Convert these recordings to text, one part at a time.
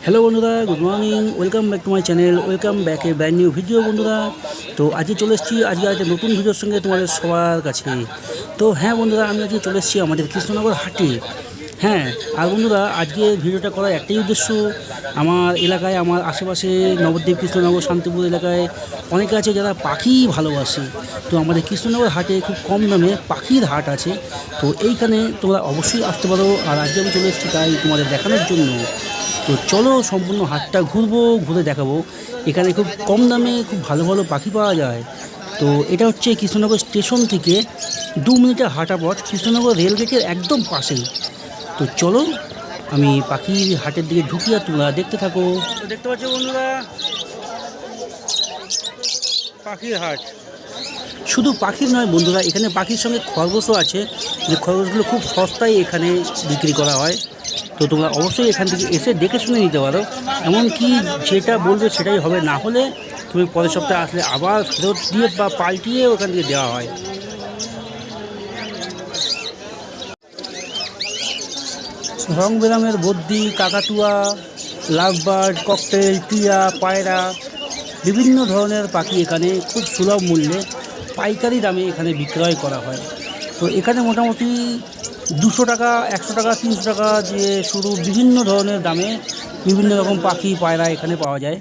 Hello বন্ধুরা, good morning, welcome back to my channel, welcome back A brand new video বন্ধুরা। তো আজকে চলে এসেছি আজকে একটা নতুন ভিডিওর সঙ্গে তোমাদের সবার কাছে। তো হ্যাঁ বন্ধুরা, আমি আজকে চলে এসেছি আমাদের কৃষ্ণনগর হাটে। হ্যাঁ, আর বন্ধুরা আজকে ভিডিওটা করার একটাই উদ্দেশ্য, আমার এলাকায় আমার আশেপাশে নবদ্বীপ, কৃষ্ণনগর, শান্তিপুর এলাকায় অনেকে আছে যারা পাখি ভালোবাসে। তো আমাদের কৃষ্ণনগর হাটে খুব কম দামে পাখির হাট আছে। তো এইখানে তোমরা অবশ্যই আসতে পারো। আর আজকে আমি চলে এসেছি তাই তোমাদের দেখানোর জন্য। তো চলো সম্পূর্ণ হাটটা ঘুরবো, ঘুরে দেখাবো। এখানে খুব কম দামে খুব ভালো ভালো পাখি পাওয়া যায়। তো এটা হচ্ছে কৃষ্ণনগর স্টেশন থেকে 2 মিনিটের হাঁটা পথ, কৃষ্ণনগর রেলগেটের একদম পাশেই। তো চলো আমি পাখির হাটের দিকে ঢুকি আর তোমরা দেখতে থাকো। তো দেখতে পাচ্ছ বন্ধুরা, পাখির হাট। শুধু পাখির নয় বন্ধুরা, এখানে পাখির সঙ্গে খরগোশও আছে, যে খরগোশগুলো খুব সস্তায় এখানে বিক্রি করা হয়। তো তোমরা অবশ্যই এখান থেকে এসে দেখে শুনে নিতে পারো। এমনকি যেটা বলবে সেটাই হবে, না হলে তুমি পরের সপ্তাহে আসলে আবার ফেরত দিয়ে বা পাল্টিয়ে ওখান থেকে দেওয়া হয়। রং বেরঙের বদ্যি, কাকাতুয়া, লাভবার্ড, ককটেল, টিয়া, পায়রা, বিভিন্ন ধরনের পাখি এখানে খুব সুলভ মূল্যে পাইকারি দামে এখানে বিক্রয় করা হয়। তো এখানে মোটামুটি 200 টাকা, 100 টাকা, 300 টাকা দিয়ে শুরু বিভিন্ন ধরনের দামে বিভিন্ন রকম পাখি পায়রা এখানে পাওয়া যায়।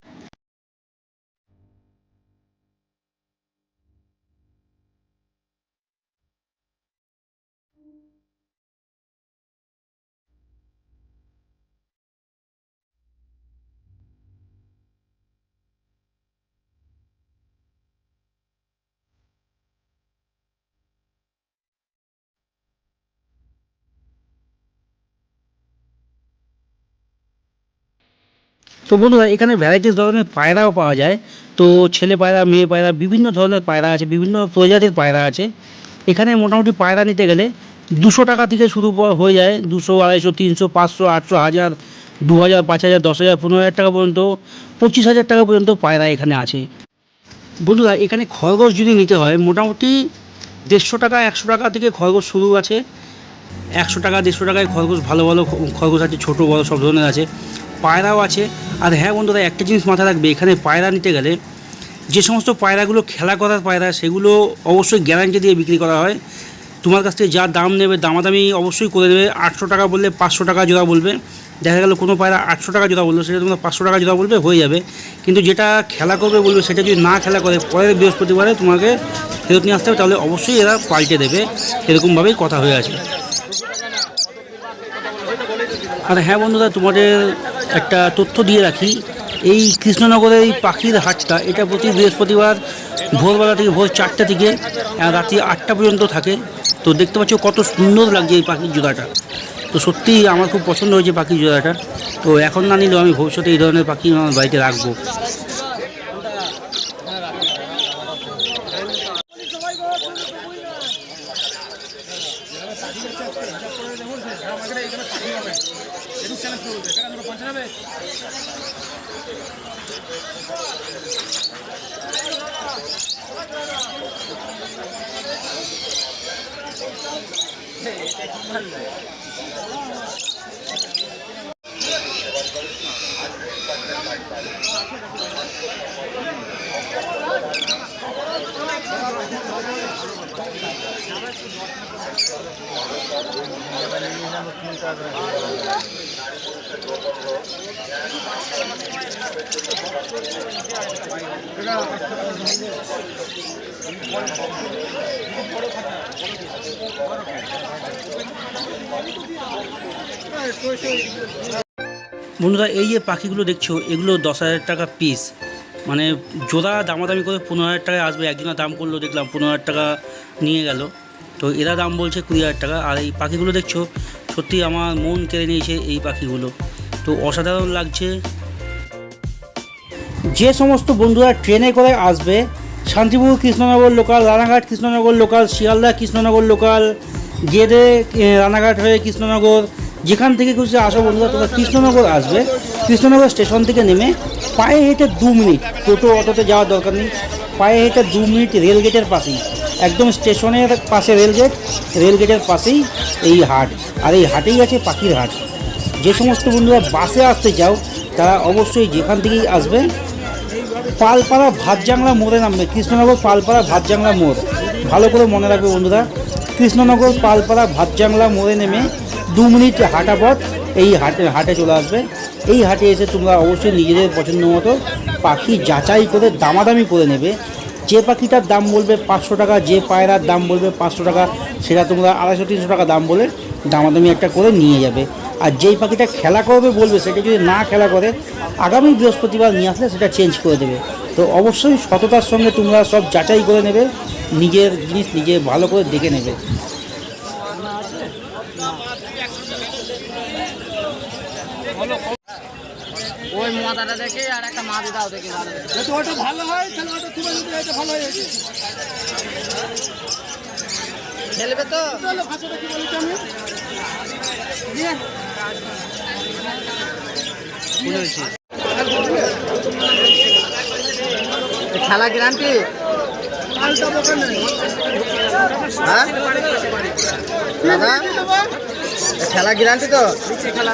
তো বন্ধুরা এখানে ভ্যারাইটিস ধরনের পায়রাও পাওয়া যায়। তো ছেলে পায়রা, মেয়ে পায়রা, বিভিন্ন ধরনের পায়রা আছে, বিভিন্ন প্রজাতির পায়রা আছে। এখানে মোটামুটি পায়রা নিতে গেলে 200 টাকা থেকে শুরু হয়ে যায়, 200, 250, 300, 500, 800, 1000, 2000, 5000, 10,000, 15,000 টাকা পর্যন্ত, 25,000 টাকা পর্যন্ত পায়রা এখানে আছে। বন্ধুরা এখানে খরগোশ যদি নিতে হয় মোটামুটি 150 টাকা, 100 টাকা থেকে খরগোশ শুরু আছে। 100 টাকা, 150 টাকায় খরগোশ, ভালো ভালো খরগোশ আছে, ছোটো বড়ো সব ধরনের আছে। পায়রাও আছে। আর হ্যাঁ বন্ধুরা, একটা জিনিস মাথায় রাখবে, এখানে পায়রা নিতে গেলে যে সমস্ত পায়রাগুলো খেলা করার পায়রা, সেগুলো অবশ্যই গ্যারান্টি দিয়ে বিক্রি করা হয়। তোমার কাছ থেকে যা দাম নেবে, দামাদামি অবশ্যই করে দেবে। 800 টাকা বললে 500 টাকা জোড়া বলবে। দেখা গেল কোনো পায়রা 800 টাকা জোড়া বললো, সেটা তোমরা 500 টাকা জোড়া বলবে, হয়ে যাবে। কিন্তু যেটা খেলা করবে বলবে, সেটা যদি না খেলা করে পরের বৃহস্পতিবারে তোমাকে ফেরত নিয়ে আসতে হবে, তাহলে অবশ্যই এরা পাল্টে দেবে। এরকমভাবেই কথা হয়ে আছে। আর হ্যাঁ বন্ধুরা, তোমাদের একটা তথ্য দিয়ে রাখি, এই কৃষ্ণনগরের এই পাখির হাটটা, এটা প্রতি বৃহস্পতিবার ভোরবেলা থেকে, ভোর 4টা থেকে রাত্রি 8টা পর্যন্ত থাকে। তো দেখতে পাচ্ছ কত সুন্দর লাগছে এই পাখির জোড়াটা। তো সত্যিই আমার খুব পছন্দ হয়েছে পাখির জোড়াটা। তো এখন না নিলেও আমি ভবিষ্যতে এই ধরনের পাখি আমার বাড়িতে রাখবো। বন্ধুরা এই যে পাখিগুলো দেখছো, এগুলো 10,000 টাকা পিস, মানে জোড়া দামাদামি করে 15,000 টাকায় আসবে। একজনের দাম করলো, দেখলাম 15,000 টাকা নিয়ে গেল। তো এরা দাম বলছে 20,000 টাকা। আর এই পাখিগুলো দেখছো, সত্যি আমার মন কেড়ে নিয়েছে এই পাখিগুলো। তো অসাধারণ লাগছে। যে সমস্ত বন্ধুরা ট্রেনে করে আসবে, Shantipur Krishnanagar local, Ranaghat Krishnanagar local, Sealdah Krishnanagar local, Gede Ranaghat হয়ে কৃষ্ণনগর, যেখান থেকে খুশি আসো বন্ধুরা, তোমরা কৃষ্ণনগর আসবে। কৃষ্ণনগর স্টেশন থেকে নেমে পায়ে হেঁটে 2 মিনিট, টোটো অটোতে যাওয়ার দরকার নেই, পায়ে হেঁটে 2 মিনিট রেলগেটের পাশেই একদম স্টেশনের পাশে রেলগেটের পাশেই এই হাট। আর এই হাটেই আছে পাখির হাট। যে সমস্ত বন্ধুরা বাসে আসতে চাও তারা অবশ্যই যেখান থেকেই আসবে পালপাড়া ভাতজাংলা মোড়ে নামবে। কৃষ্ণনগর পালপাড়া ভাতজাংলা মোড়, ভালো করে মনে রাখবে বন্ধুরা। কৃষ্ণনগর পালপাড়া ভাতজাংলা মোড়ে নেমে 2 মিনিট হাঁটা পথ এই হাটে চলে আসবে। এই হাটে এসে তোমরা অবশ্যই নিজেদের পছন্দ মতো পাখি যাচাই করে দামাদামি করে নেবে। যে পাখিটার দাম বলবে 500 টাকা, যে পায়রার দাম বলবে 500 টাকা, সেটা তোমরা 250-300 টাকা দাম বলে দামাদামি একটা করে নিয়ে যাবে। আর যেই পাখিটা খেলা করবে বলবে, সেটা যদি না খেলা করে আগামী বৃহস্পতিবার নিয়ে আসলে সেটা চেঞ্জ করে দেবে। তো অবশ্যই সততার সঙ্গে তোমরা সব যাচাই করে নেবে, নিজের জিনিস নিজে ভালো করে দেখে নেবে। ওই মাদাটা দেখে আর একটা মা দিদাও দেখে যদি ওটা ভালো হয় তাহলে ওটা তুলে নিতে এটা ভালো হয়ে গেছে। খেলবে তো ভাষাটা কি বলছি আমি দিয়ে খেলা গ্যারান্টি হ্যাঁ দাদা, খেলা গ্যারান্টি তো খেলা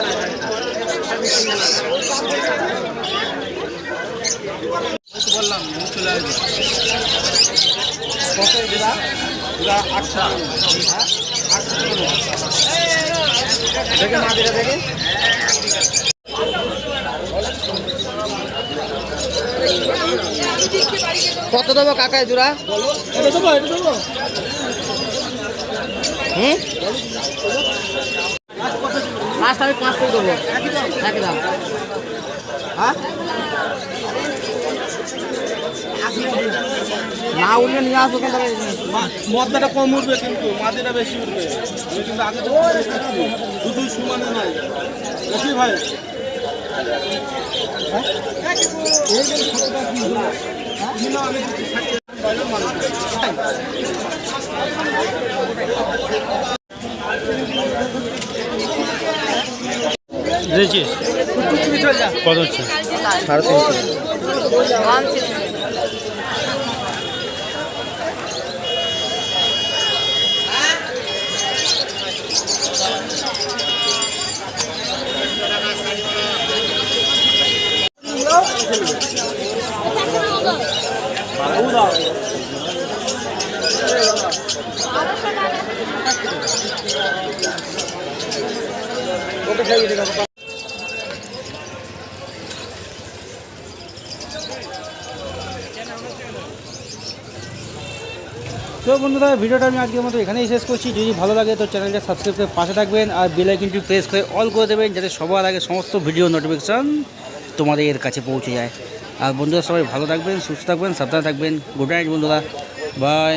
বললাম চলে আসবে। কত দিলা? 800 দেখে মা দিটা দেখে কত দেবো কাকা জোড়া? লাস্ট আমি 500 দেবো, একই দাম। হ্যাঁ না উঠলে নিয়ে আসবো, মদটা কম উঠবে কিন্তু মাদিটা বেশি উঠবে। কিন্তু আগে তো দুটো সমানে নয় বেশি ভাই। কত হচ্ছে? 350। তো বন্ধুরা, ভিডিওটা আমি আজকের মতো এখানেই শেষ করছি। যদি ভালো লাগে তো চ্যানেলটা সাবস্ক্রাইব করে পাশে থাকবেন আর বেল আইকনটি প্রেস করে অল করে দেবেন, যাতে সবার আগে সমস্ত ভিডিও নোটিফিকেশান তোমাদের কাছে পৌঁছে যায়। আর বন্ধুরা সবাই ভালো থাকবেন, সুস্থ থাকবেন, সাবধানে থাকবেন। গুড নাইট বন্ধুরা, বাই।